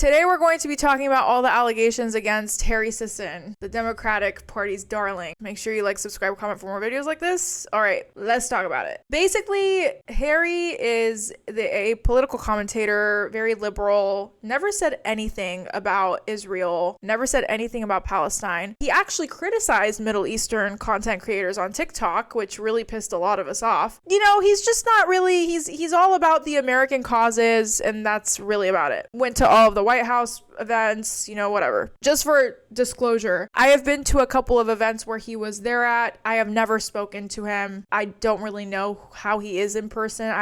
today we're going to be talking about all the allegations against Harry Sisson, the Democratic Party's darling. Make sure you like, subscribe, comment for more videos like this. All right, let's talk about it. Basically, Harry is a political commentator, very liberal, never said anything about Israel, never said anything about Palestine. He actually criticized Middle Eastern content creators on TikTok, which really pissed a lot of us off. You know, he's just not really, he's all about the American causes, and that's really about it. Went to all of the White House events, you know, whatever. Just for disclosure, I have been to a couple of events where he was there at. I have never spoken to him. I don't really know how he is in person.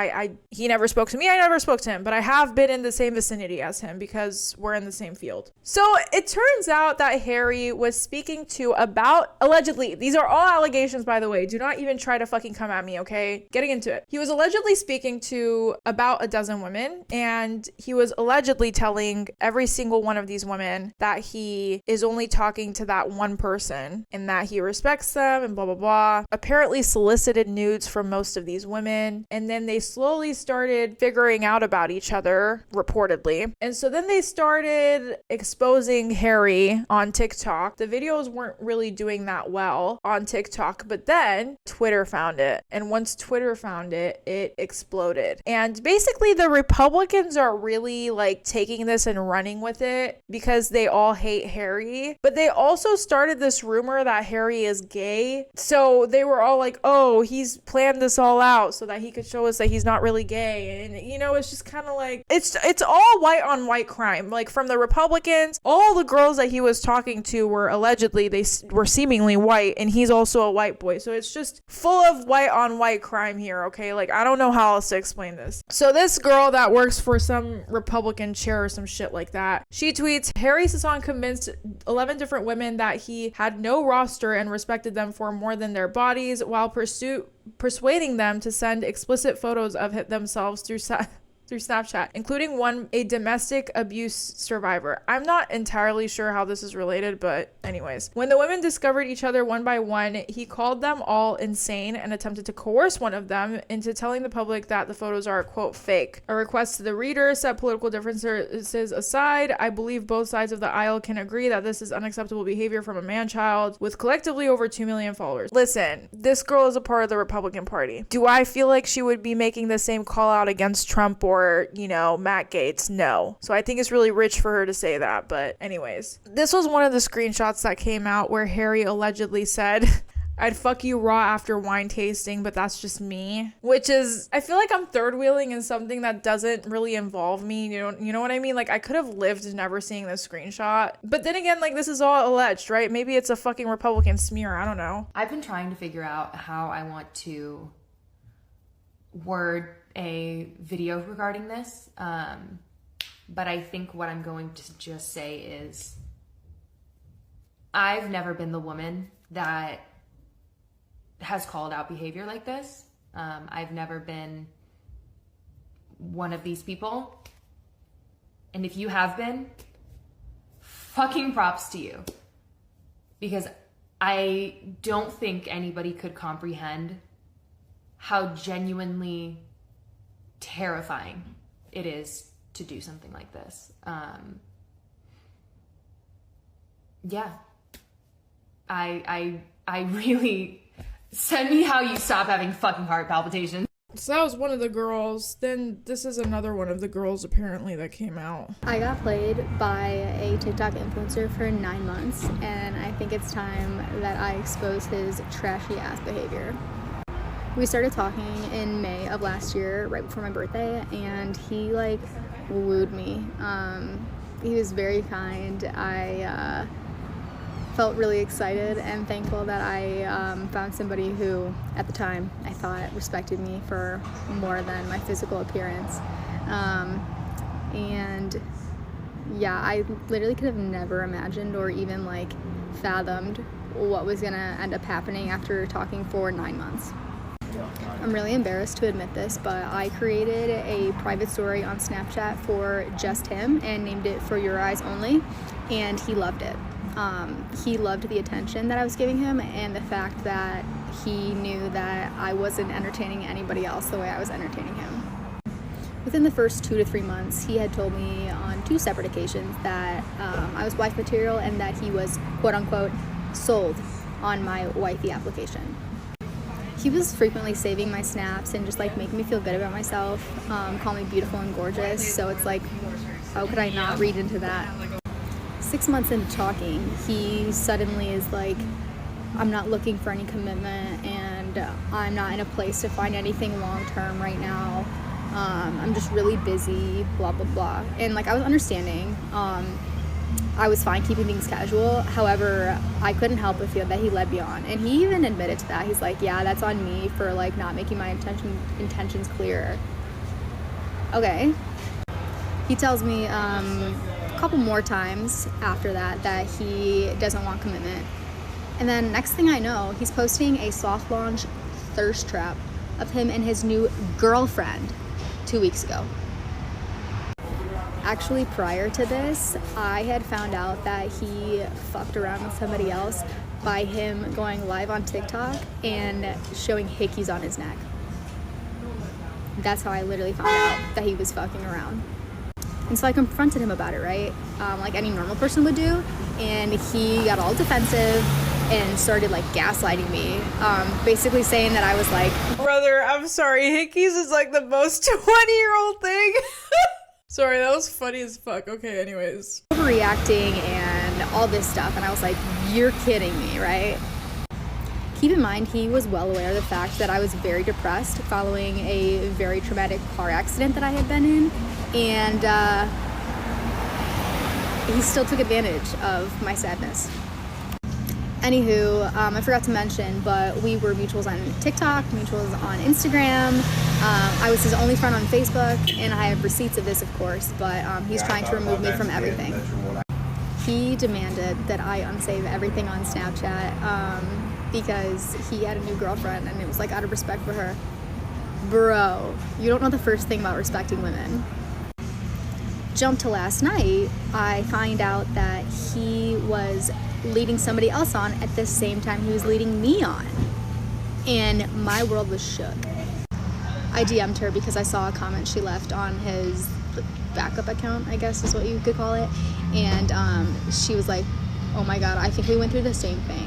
He never spoke to me. I never spoke to him, but I have been in the same vicinity as him because we're in the same field. So it turns out that Harry was speaking to about, allegedly, these are all allegations, by the way. Do not even try to fucking come at me, okay? Getting into it. He was allegedly speaking to about a dozen women, and he was allegedly telling every single one of these women that he is only talking to that one person and that he respects them and blah blah blah. Apparently solicited nudes from most of these women, and then they slowly started figuring out about each other, reportedly. And so then they started exposing Harry on TikTok. The videos weren't really doing that well on TikTok, but then Twitter found it, and once Twitter found it, it exploded. And basically the Republicans are really like taking this and running with it because they all hate Harry, but they also started this rumor that Harry is gay. So they were all like, oh, he's planned this all out so that he could show us that he's not really gay. And you know, it's just kind of like, it's all white on white crime. Like from the Republicans, all the girls that he was talking to were allegedly, they were seemingly white, and he's also a white boy. So it's just full of white on white crime here, okay? Like, I don't know how else to explain this. So this girl that works for some Republican chair or some shit like that, she tweets, Harry Sisson convinced 11 different women that he had no roster and respected them for more than their bodies, while persuading them to send explicit photos of themselves through Snapchat, including one a domestic abuse survivor. I'm not entirely sure how this is related, but anyways. When the women discovered each other one by one, he called them all insane and attempted to coerce one of them into telling the public that the photos are, quote, fake. A request to the reader set political differences aside. I believe both sides of the aisle can agree that this is unacceptable behavior from a man-child with collectively over 2 million followers. Listen, this girl is a part of the Republican Party. Do I feel like she would be making the same call out against Trump or, you know, Matt Gaetz? No. So I think it's really rich for her to say that. But anyways, this was one of the screenshots that came out where Harry allegedly said, I'd fuck you raw after wine tasting, but that's just me. Which is, I feel like I'm third wheeling in something that doesn't really involve me. You know what I mean? Like, I could have lived never seeing this screenshot. But then again, like, this is all alleged, right? Maybe it's a fucking Republican smear. I don't know. I've been trying to figure out how I want to word a video regarding this, but I think what I'm going to just say is I've never been the woman that has called out behavior like this. I've never been one of these people, and if you have been, fucking props to you, because I don't think anybody could comprehend how genuinely terrifying it is to do something like this. Yeah, I really, send me how you stop having fucking heart palpitations. So that was one of the girls. Then this is another one of the girls apparently that came out. I got played by a TikTok influencer for 9 months, and I think it's time that I expose his trashy ass behavior. We started talking in May of last year, right before my birthday, and he like wooed me. He was very kind. I felt really excited and thankful that I found somebody who, at the time, I thought respected me for more than my physical appearance. And yeah, I literally could have never imagined or even like fathomed what was gonna end up happening after talking for 9 months. I'm really embarrassed to admit this, but I created a private story on Snapchat for just him and named it For Your Eyes Only, and he loved it. He loved the attention that I was giving him and the fact that he knew that I wasn't entertaining anybody else the way I was entertaining him. Within the first 2 to 3 months, he had told me on 2 separate occasions that I was wife material and that he was, quote unquote, sold on my wifey application. He was frequently saving my snaps and just like making me feel good about myself, call me beautiful and gorgeous. So it's like, how could I not read into that? 6 months into talking, he suddenly is like, I'm not looking for any commitment and I'm not in a place to find anything long term right now. I'm just really busy, blah, blah, blah. And like, I was understanding. I was fine keeping things casual. However, I couldn't help but feel that he led me on. And he even admitted to that. He's like, yeah, that's on me for like not making my intentions clearer. Okay. He tells me a couple more times after that he doesn't want commitment. And then next thing I know, he's posting a soft launch thirst trap of him and his new girlfriend 2 weeks ago. Actually, prior to this, I had found out that he fucked around with somebody else by him going live on TikTok and showing hickeys on his neck. That's how I literally found out that he was fucking around. And so I confronted him about it, right? Like any normal person would do. And he got all defensive and started like gaslighting me, basically saying that I was like, brother, I'm sorry, hickeys is like the most 20-year-old thing. Sorry, that was funny as fuck. Okay, anyways. Overreacting and all this stuff. And I was like, you're kidding me, right? Keep in mind, he was well aware of the fact that I was very depressed following a very traumatic car accident that I had been in. And he still took advantage of my sadness. Anywho, I forgot to mention, but we were mutuals on TikTok, mutuals on Instagram. I was his only friend on Facebook, and I have receipts of this, of course, but he's trying to remove me from everything. He demanded that I unsave everything on Snapchat because he had a new girlfriend, and it was like out of respect for her. Bro, you don't know the first thing about respecting women. Jump to last night, I find out that he was leading somebody else on at the same time he was leading me on. And my world was shook. I DM'd her because I saw a comment she left on his backup account, I guess is what you could call it. And she was like, oh my God, I think we went through the same thing.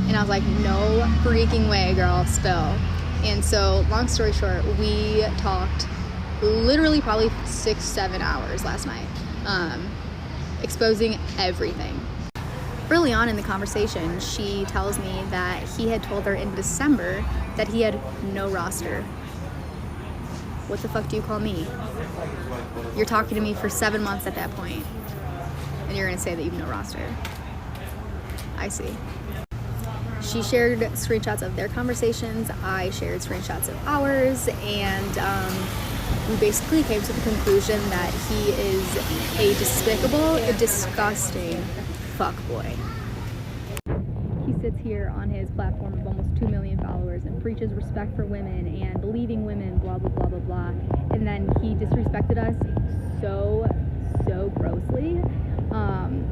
And I was like, no freaking way, girl, spill. And so, long story short, we talked literally probably 6-7 hours last night, exposing everything. Early on in the conversation, she tells me that he had told her in December that he had no roster. What the fuck do you call me? You're talking to me for 7 months at that point, and you're gonna say that you have no roster. I see. She shared screenshots of their conversations, I shared screenshots of ours, and we basically came to the conclusion that he is a despicable, disgusting fuckboy. He sits here on his platform of almost 2 million followers and preaches respect for women and believing women, blah, blah, blah, blah, blah. And then he disrespected us so grossly.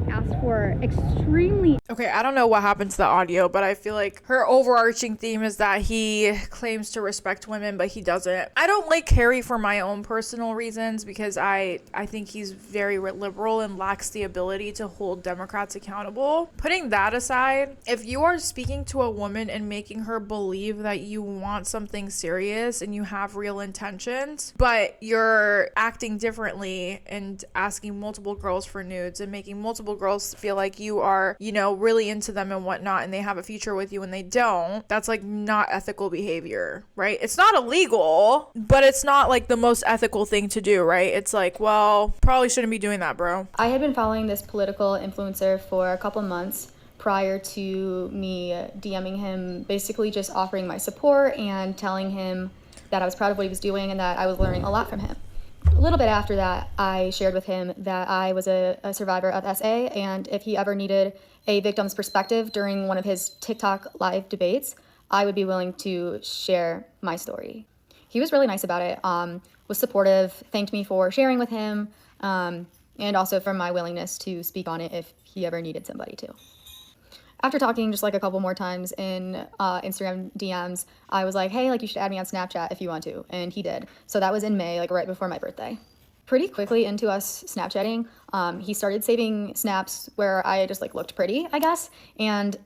Asked for extremely... Okay, I don't know what happened to the audio, but I feel like her overarching theme is that he claims to respect women, but he doesn't. I don't like Harry for my own personal reasons because I think he's very liberal and lacks the ability to hold Democrats accountable. Putting that aside, if you are speaking to a woman and making her believe that you want something serious and you have real intentions, but you're acting differently and asking multiple girls for nudes and making multiple girls feel like you are, you know, really into them and whatnot, and they have a future with you and they don't, that's like not ethical behavior, right? It's not illegal, but it's not like the most ethical thing to do, right? It's like, well, probably shouldn't be doing that, bro. I had been following this political influencer for a couple months prior to me DMing him, basically just offering my support and telling him that I was proud of what he was doing and that I was learning a lot from him. A little bit after that, I shared with him that I was a survivor of SA, and if he ever needed a victim's perspective during one of his TikTok live debates, I would be willing to share my story. He was really nice about it, was supportive, thanked me for sharing with him, and also for my willingness to speak on it if he ever needed somebody to. After talking just like a couple more times in Instagram DMs, I was like, hey, like you should add me on Snapchat if you want to. And he did. So that was in May, like right before my birthday. Pretty quickly into us Snapchatting, he started saving snaps where I just like looked pretty, I guess. And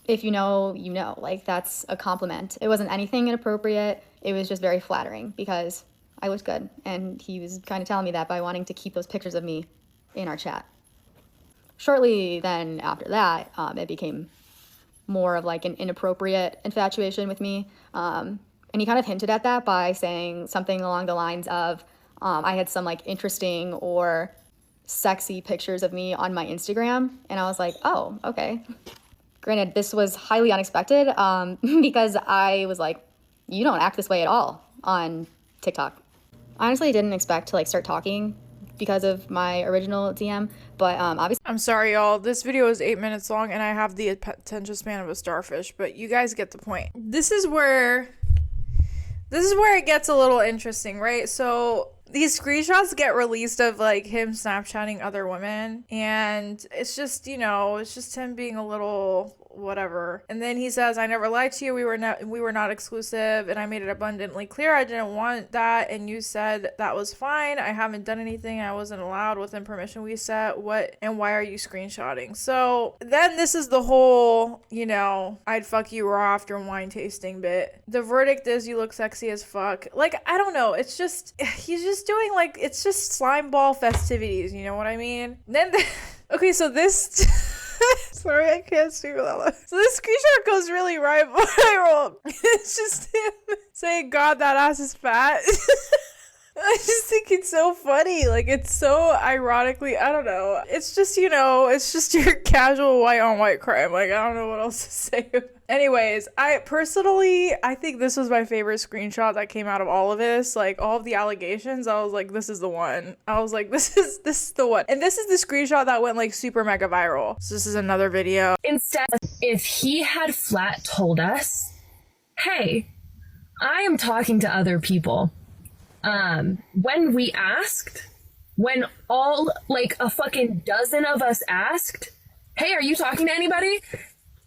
if you know, you know, like that's a compliment. It wasn't anything inappropriate. It was just very flattering because I looked good. And he was kind of telling me that by wanting to keep those pictures of me in our chat. Shortly then after that, it became more of like an inappropriate infatuation with me. And he kind of hinted at that by saying something along the lines of, I had some like interesting or sexy pictures of me on my Instagram. And I was like, oh, okay. Granted, this was highly unexpected because I was like, you don't act this way at all on TikTok. Honestly, I didn't expect to like start talking because of my original DM, but obviously I'm sorry, y'all. This video is 8 minutes long and I have the attention span of a starfish, but you guys get the point. This is where it gets a little interesting, right? So these screenshots get released of like him Snapchatting other women, and it's just, you know, it's just him being a little whatever. And then he says, I never lied to you, we were not exclusive, and I made it abundantly clear I didn't want that, and you said that was fine. I haven't done anything I wasn't allowed within permission we set. What and why are you screenshotting? So then this is the whole, you know, I'd fuck you raw after wine tasting bit. The verdict is you look sexy as fuck. Like, I don't know, it's just, he's just doing like, it's just slime ball festivities, you know what I mean? Then okay, so this sorry, I can't speak without laughing. So this screenshot goes really viral. It's just him saying, God, that ass is fat. I just think it's so funny. Like, it's so ironically, I don't know. It's just, you know, it's just your casual white on white crime. Like, I don't know what else to say. Anyways, I think this was my favorite screenshot that came out of all of this. Like, all of the allegations, I was like, this is the one. I was like, this is the one. And this is the screenshot that went like super mega viral. So this is another video. Instead, if he had flat told us, hey, I am talking to other people. When we asked, when all like a fucking dozen of us asked, hey, are you talking to anybody?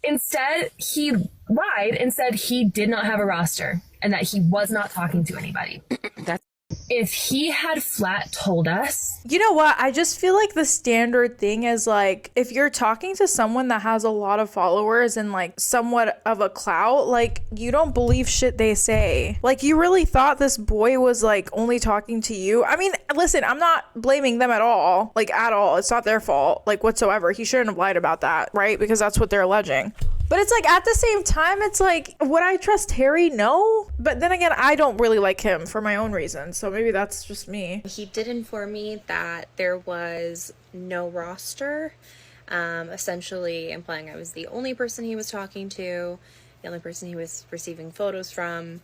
Instead, he lied and said he did not have a roster and that he was not talking to anybody. If he had flat told us. You know what? I just feel like the standard thing is like, if you're talking to someone that has a lot of followers and like somewhat of a clout, like you don't believe shit they say. Like, you really thought this boy was like only talking to you? I mean, listen, I'm not blaming them at all. Like, at all. It's not their fault, like whatsoever. He shouldn't have lied about that, right? Because that's what they're alleging. But it's like, at the same time, it's like, would I trust Harry? No. But then again, I don't really like him for my own reasons. So maybe that's just me. He did inform me that there was no roster, essentially implying I was the only person he was talking to, the only person he was receiving photos from.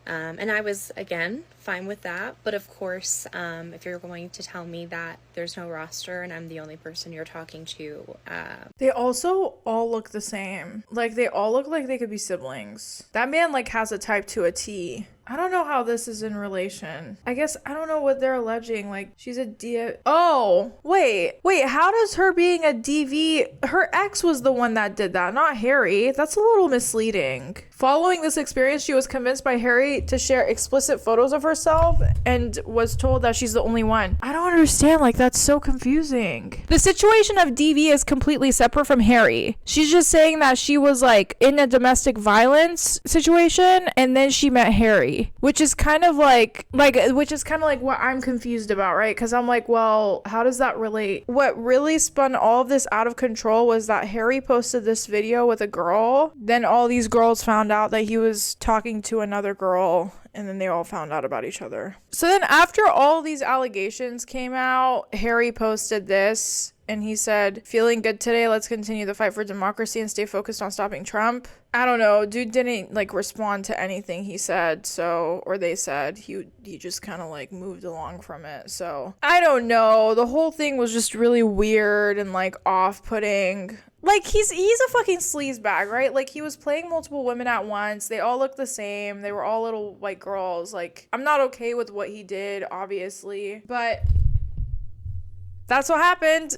And I was, again, fine with that. But of course, if you're going to tell me that there's no roster and I'm the only person you're talking to. They also all look the same. Like, they all look like they could be siblings. That man, like, has a type to a T. I don't know how this is in relation. I guess I don't know what they're alleging. Like, she's a Oh, wait, how does her being a DV, her ex was the one that did that, not Harry. That's a little misleading. Following this experience, she was convinced by Harry to share explicit photos of herself and was told that she's the only one. I don't understand. Like, that's so confusing. The situation of DV is completely separate from Harry. She's just saying that she was like in a domestic violence situation and then she met Harry, which is kind of like what I'm confused about, right? Because I'm like, well, how does that relate? What really spun all of this out of control was that Harry posted this video with a girl. Then all these girls found out that he was talking to another girl, and then they all found out about each other. So then after all these allegations came out, Harry posted this and he said, feeling good today, let's continue the fight for democracy and stay focused on stopping Trump. I don't know, dude didn't like respond to anything he said, so, or they said. He just kind of like moved along from it. So I don't know, the whole thing was just really weird and like off-putting. Like, he's a fucking sleazebag, right? Like, he was playing multiple women at once. They all look the same. They were all little white girls. Like, I'm not okay with what he did, obviously, but that's what happened.